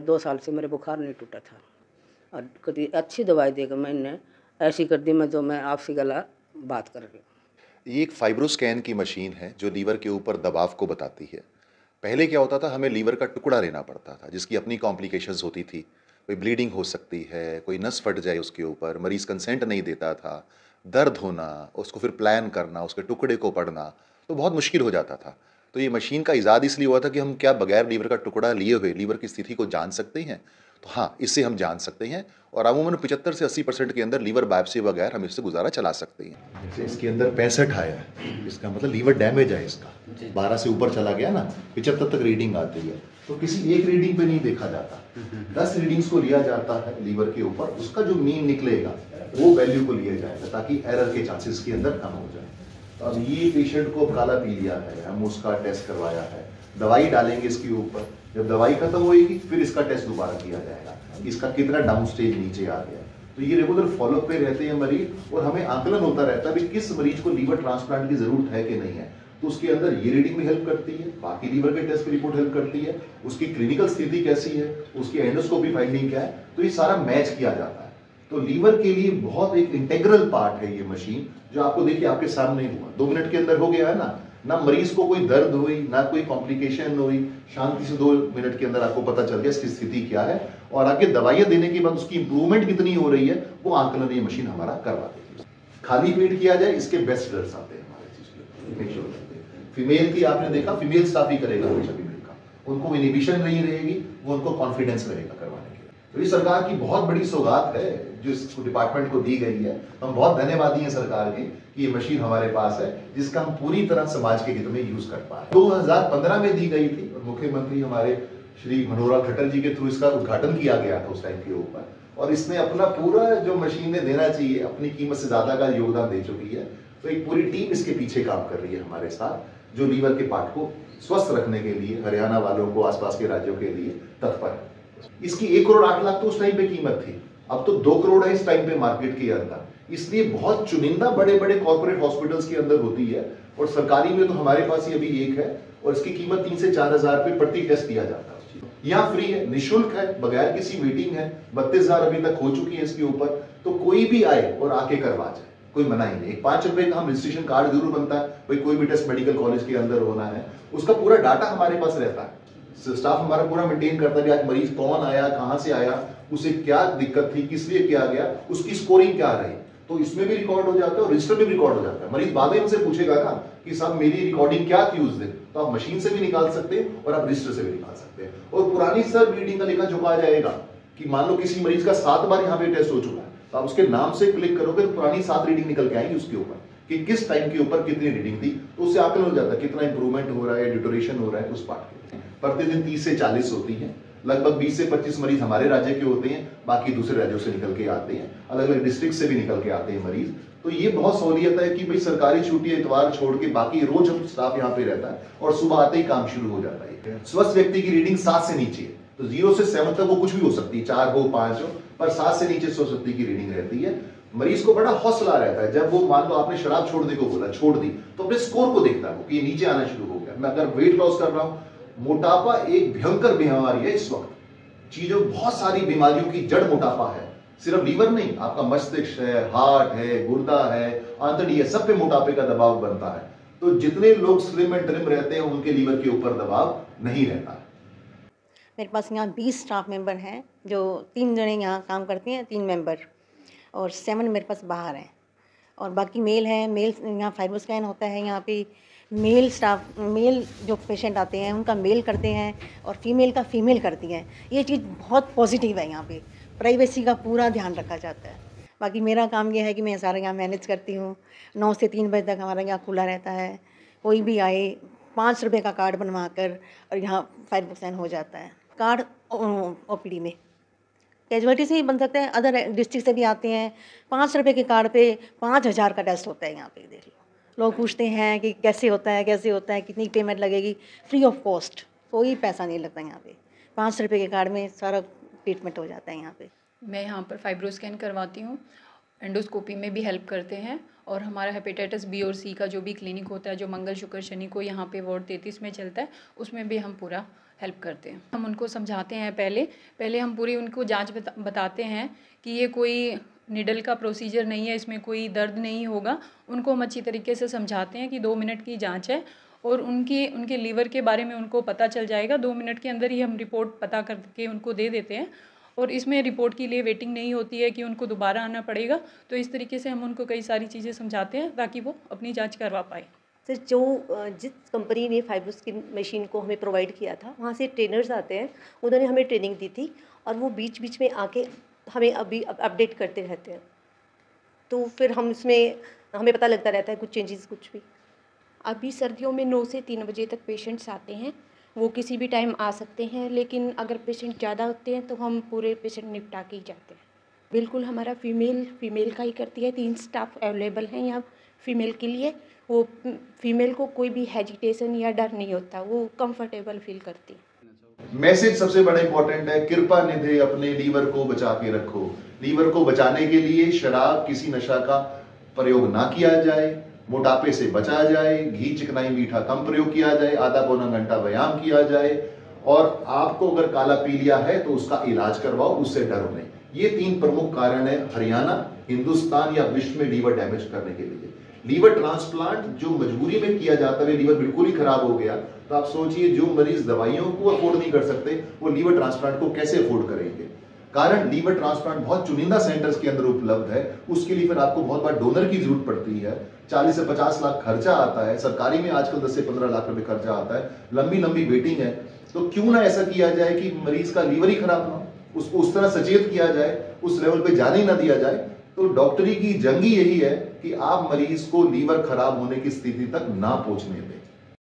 2 साल से मेरे बुखार नहीं टूटा था और कभी अच्छी दवाई देकर मैंने ऐसी कर दी, मैं आपसे गला बात कर रही हूँ। ये एक फाइब्रोस्कैन की मशीन है जो लीवर के ऊपर दबाव को बताती है। पहले क्या होता था, हमें लीवर का टुकड़ा लेना पड़ता था जिसकी अपनी कॉम्प्लिकेशंस होती थी। कोई ब्लीडिंग हो सकती है, कोई नस फट जाए उसके ऊपर, मरीज़ कंसेंट नहीं देता था, दर्द होना, उसको फिर प्लान करना, उसके टुकड़े को पढ़ना, तो बहुत मुश्किल हो जाता था। तो ये मशीन का इजाद इसलिए हुआ था कि हम क्या बगैर लीवर का टुकड़ा लिए हुए लीवर की स्थिति को जान सकते हैं। तो हाँ, इससे हम जान सकते हैं और अमूमन 75 से 80% के अंदर लीवर बायोप्सी बगैर हम इससे गुजारा चला सकते हैं। जैसे इसके अंदर 65 आया है, इसका मतलब लीवर डैमेज है इसका। 12 से ऊपर चला गया ना, 75 तक रीडिंग आती है। तो किसी एक रीडिंग पे नहीं देखा जाता, 10 रीडिंग्स को लिया जाता है लीवर के ऊपर, उसका जो मीन निकलेगा वो वैल्यू को लिया जाएगा ताकि एरर के चांसेस के अंदर कम हो जाए। तो अब ये पेशेंट को काला पी लिया है, हम उसका टेस्ट करवाया है, दवाई डालेंगे इसके ऊपर, जब दवाई खत्म होगी फिर इसका टेस्ट दोबारा किया जाएगा, इसका कितना डाउन स्टेज नीचे आ गया। तो ये रेगुलर फॉलोअप पे रहते हैं मरीज और हमें आकलन होता रहता है कि किस मरीज को लीवर ट्रांसप्लांट की जरूरत है कि नहीं है। तो उसके अंदर ये रीडिंग भी हेल्प करती है, बाकी लीवर के टेस्ट की रिपोर्ट हेल्प करती है, उसकी क्लिनिकल स्थिति कैसी है, उसकी एंडोस्कोपी फाइंडिंग क्या है, तो ये सारा मैच किया जाता है। तो लीवर के लिए बहुत एक इंटेग्रल पार्ट है ये मशीन, जो आपको देखिए आपके सामने हुआ 2 मिनट के अंदर हो गया है ना मरीज को कोई दर्द हुई, ना कोई कॉम्प्लिकेशन हुई, शांति से 2 मिनट के अंदर आपको पता चल गया इसकी स्थिति क्या है और आगे दवाइयां देने के बाद उसकी इंप्रूवमेंट कितनी हो रही है वो आंकलन ये मशीन हमारा करवा देती है। खाली पेट किया जाए इसके बेस्ट रिजल्ट्स आते हैं हमारे चीज पे। फीमेल की आपने देखा, फीमेल स्टाफ ही करेगा हमेशा फीमेल का, उनको इनहिबिशन नहीं रहेगी, वो उनको कॉन्फिडेंस रहेगा करवाने के लिए। तो ये सरकार की बहुत बड़ी सौगात है जो इस डिपार्टमेंट को दी गई है। हम बहुत धन्यवादी हैं सरकार के कि ये मशीन हमारे पास है जिसका हम पूरी तरह समाज के हित में यूज कर पा रहे हैं। 2015 में दी गई थी और मुख्यमंत्री हमारे श्री मनोहर खट्टर जी के थ्रू इसका उद्घाटन किया गया था उस टाइम के ऊपर, और इसने अपना पूरा जो मशीनें देना चाहिए अपनी कीमत से ज्यादा का योगदान दे चुकी है। तो एक पूरी टीम इसके पीछे काम कर रही है हमारे साथ, जो लीवर के पार्ट को स्वस्थ रखने के लिए हरियाणा वालों को, आसपास के राज्यों के लिए तत्पर है। इसकी 1 करोड़ 8 लाख तो उस टाइम पे कीमत थी, अब तो 2 करोड़ है इस टाइम पे मार्केट के अंदर। इसलिए बहुत चुनिंदा बड़े बड़े कॉर्पोरेट हॉस्पिटल्स के अंदर होती है और सरकारी में तो हमारे पास ही अभी एक है और इसकी कीमत 3 से 4 हजार रुपए प्रति टेस्ट दिया जाता है। यहाँ फ्री है, निःशुल्क है, बगैर किसी वेटिंग है, 32,000 अभी तक हो चुकी है इसके ऊपर। तो कोई भी आए और आके करवा जाए, कोई मना ही नहीं। 5 रुपए का हम रजिस्ट्रेशन कार्ड जरूर बनता है, भाई कोई भी टेस्ट मेडिकल कॉलेज के अंदर होना है, उसका पूरा डाटा हमारे पास रहता है, स्टाफ हमारा पूरा मेंटेन करता है कि आज मरीज कौन आया, कहां से आया, उसे क्या दिक्कत थी, किस लिए किया गया, उसकी स्कोरिंग क्या रही, तो इसमें भी रिकॉर्ड हो जाता है और रजिस्टर में भी रिकॉर्ड हो जाता है। मरीज बाद में हमसे पूछेगा ना कि साहब मेरी रिकॉर्डिंग क्या थी उस दिन, तो आप मशीन से भी निकाल सकते हैं और आप रजिस्टर से भी निकाल सकते हैं। और पुरानी सब रीडिंग का लेखा जोखा आ जाएगा कि मान लो किसी मरीज का 7 बार यहाँ पे टेस्ट हो चुका है, तो आप उसके नाम से क्लिक करोगे तो पुरानी 7 रीडिंग निकल के आएंगी उसके ऊपर कि किस टाइम के ऊपर कितनी रीडिंग थी, तो उससे आकलन हो जाता है कितना इंप्रूवमेंट हो रहा है, ड्यूरेशन हो रहा है उस पार्ट के। प्रतिदिन 30 से 40 होती हैं, लगभग 20 से 25 मरीज हमारे राज्य के होते हैं, बाकी दूसरे राज्यों से निकल के आते हैं, अलग अलग डिस्ट्रिक्ट से भी निकल के आते हैं मरीज। तो ये बहुत सहूलियत है कि भाई सरकारी छुट्टी इतवार छोड़ के बाकी रोज हम स्टाफ यहाँ पे रहता है और सुबह आते ही काम शुरू हो जाता है। स्वस्थ व्यक्ति की रीडिंग 7 से नीचे है, तो 0 से 7 तक वो कुछ भी हो सकती है, 4 हो 5 हो, पर 7 से नीचे स्वस्थ व्यक्ति की रीडिंग रहती है। मरीज को बड़ा हौसला रहता है, जब वो मान लो आपने शराब छोड़ने को बोला, छोड़ दी, तो अपने स्कोर को देखता है कि ये नीचे आना शुरू हो गया। मैं अगर वेट लॉस कर रहा हूं, मोटापा एक भयंकर बीमारी है इस वक्त, चीजों बहुत सारी बीमारियों की जड़ मोटापा है, सिर्फ लीवर नहीं, आपका मस्तिष्क है, हार्ट है, गुर्दा है, आंतड़ी है, सब पे मोटापे का दबाव बनता है। तो जितने लोग स्लिम एंड ट्रिम रहते हैं उनके लीवर के ऊपर दबाव नहीं रहता है। मेरे पास यहाँ 20 स्टाफ मेंबर हैं, जो 3 जने यहाँ काम करते हैं, 3 मेंबर, और 7 मेरे पास बाहर हैं और बाकी मेल हैं। मेल यहाँ फाइब्रोस्कैन होता है, यहाँ पे मेल स्टाफ, मेल जो पेशेंट आते हैं उनका मेल करते हैं और फीमेल का फीमेल करती हैं। ये चीज़ बहुत पॉजिटिव है, यहाँ पे प्राइवेसी का पूरा ध्यान रखा जाता है। बाकी मेरा काम ये है कि मैं सारा यहाँ मैनेज करती हूँ। 9 से 3 बजे तक हमारा यहाँ खुला रहता है, कोई भी आए 5 रुपये का कार्ड बनवा कर और यहाँ फाइब्रोस्कैन हो जाता है। कार्ड ओपीडी में कैजुअलिटी से ही बन सकता है, अदर डिस्ट्रिक्ट से भी आते हैं। 5 रुपये के कार्ड पे 5,000 का टेस्ट होता है यहाँ पे, देख लो। लोग पूछते हैं कि कैसे होता है, कैसे होता है, कितनी पेमेंट लगेगी। फ्री ऑफ कॉस्ट, कोई पैसा नहीं लगता यहाँ पे, 5 रुपये के कार्ड में सारा ट्रीटमेंट हो जाता है यहाँ पे। मैं यहाँ पर फाइब्रोस्कैन करवाती हूँ, एंडोस्कोपी में भी हेल्प करते हैं, और हमारा हेपेटाइटिस बी और सी का जो भी क्लिनिक होता है, जो मंगल शुक्र शनि को यहाँ पे वार्ड 33 में चलता है, उसमें भी हम पूरा हेल्प करते हैं। हम उनको समझाते हैं, पहले हम पूरी उनको जांच बताते हैं कि ये कोई निडल का प्रोसीजर नहीं है, इसमें कोई दर्द नहीं होगा। उनको हम अच्छी तरीके से समझाते हैं कि 2 मिनट की जांच है और उनके लीवर के बारे में उनको पता चल जाएगा। 2 मिनट के अंदर ही हम रिपोर्ट पता करके उनको दे देते हैं और इसमें रिपोर्ट के लिए वेटिंग नहीं होती है कि उनको दोबारा आना पड़ेगा। तो इस तरीके से हम उनको कई सारी चीज़ें समझाते हैं ताकि वो अपनी जाँच करवा पाए। सर, जिस कंपनी ने फाइब्रोस्किन मशीन को हमें प्रोवाइड किया था, वहाँ से ट्रेनर्स आते हैं, उन्होंने हमें ट्रेनिंग दी थी और वो बीच बीच में आके हमें अभी अपडेट करते रहते हैं। तो फिर हम इसमें हमें पता लगता रहता है कुछ चेंजेस, कुछ भी। अभी सर्दियों में 9 से 3 बजे तक पेशेंट्स आते हैं, वो किसी भी टाइम आ सकते हैं, लेकिन अगर पेशेंट ज़्यादा होते हैं तो हम पूरे पेशेंट निपटा के ही जाते हैं। बिल्कुल हमारा फीमेल का ही करती है। 3 स्टाफ अवेलेबल हैं यहाँ फीमेल के लिए। वो फीमेल को कोई भी हेजिटेशन या डर नहीं होता, वो कंफर्टेबल फील करती है। मैसेज सबसे बड़ा इंपॉर्टेंट है, कृपा निधि अपने लीवर को बचा के रखो। लीवर को बचाने के लिए शराब, किसी नशा का प्रयोग ना किया जाए, मोटापे से बचा जाए, घी, चिकनाई, मीठा कम प्रयोग किया जाए, आधा पौना घंटा व्यायाम किया जाए और आपको अगर काला पीलिया है तो उसका इलाज करवाओ, उससे डरो नहीं। ये 3 प्रमुख कारण है हरियाणा, हिंदुस्तान या विश्व में लीवर डैमेज करने के लिए। लीवर ट्रांसप्लांट जो मजबूरी में किया जाता है, लीवर बिल्कुल ही खराब हो गया, तो आप सोचिए जो मरीज दवाइयों को अफोर्ड नहीं कर सकते वो लीवर ट्रांसप्लांट को कैसे अफोर्ड करेंगे। कारण लीवर ट्रांसप्लांट बहुत चुनिंदा सेंटर्स के अंदर उपलब्ध है, उसके लिए फिर आपको बहुत बार डोनर की जरूरत पड़ती है। 40 से 50 लाख खर्चा आता है, सरकारी में आजकल 10 से 15 लाख रुपए खर्चा आता है, लंबी वेटिंग है। तो क्यों ना ऐसा किया जाए कि मरीज का लीवर ही खराब ना हो, उसको उस तरह सचेत किया जाए, उस लेवल पे जाने ही ना दिया जाए। तो डॉक्टरी की जंग ही यही है कि आप मरीज को लीवर खराब होने की स्थिति तक ना पहुंचने दें।